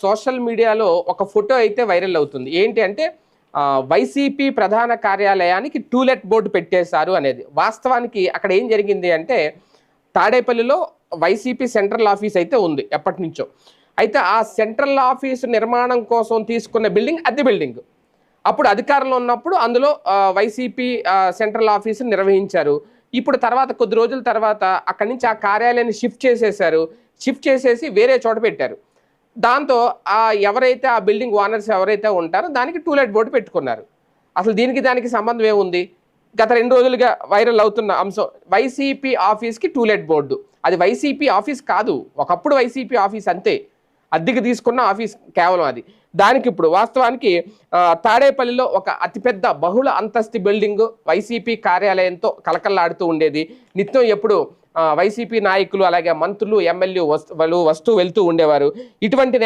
Social మీడియాలో ఒక photo అయితే వైరల్ అవుతుంది. ఏంటి అంటే వైసీపీ ప్రధాన కార్యాలయానికి టూలెట్ బోర్డు పెట్టేశారు అనేది. వాస్తవానికి అక్కడ ఏం జరిగింది అంటే తాడేపల్లిలో వైసీపీ సెంట్రల్ ఆఫీస్ అయితే ఉంది ఎప్పటినుంచో. అయితే ఆ సెంట్రల్ ఆఫీస్ నిర్మాణం కోసం తీసుకున్న బిల్డింగ్ అద్దె బిల్డింగ్. అప్పుడు అధికారంలో ఉన్నప్పుడు అందులో వైసీపీ సెంట్రల్ ఆఫీస్ నిర్వహించారు. ఇప్పుడు తర్వాత కొద్ది రోజుల తర్వాత అక్కడి నుంచి ఆ కార్యాలయాన్ని షిఫ్ట్ చేసేశారు. షిఫ్ట్ చేసేసి వేరే చోట పెట్టారు. దాంతో ఎవరైతే ఆ బిల్డింగ్ ఓనర్స్ ఎవరైతే ఉంటారో దానికి టూలెట్ బోర్డు పెట్టుకున్నారు. అసలు దానికి సంబంధం ఏముంది? గత 2 రోజులుగా వైరల్ అవుతున్న అంశం వైసీపీ ఆఫీస్కి టూలెట్ బోర్డు. అది వైసీపీ ఆఫీస్ కాదు, ఒకప్పుడు వైసీపీ ఆఫీస్ అంతే, అద్దెకి తీసుకున్న ఆఫీస్ కేవలం అది. దానికి ఇప్పుడు వాస్తవానికి తాడేపల్లిలో ఒక అతిపెద్ద బహుళ అంతస్తు బిల్డింగ్ వైసీపీ కార్యాలయంతో కలకల్లాడుతూ ఉండేది. నిత్యం ఎప్పుడు వైసీపీ నాయకులు అలాగే మంత్రులు ఎమ్మెల్యే వస్తూ వెళ్తూ ఉండేవారు. ఇటువంటి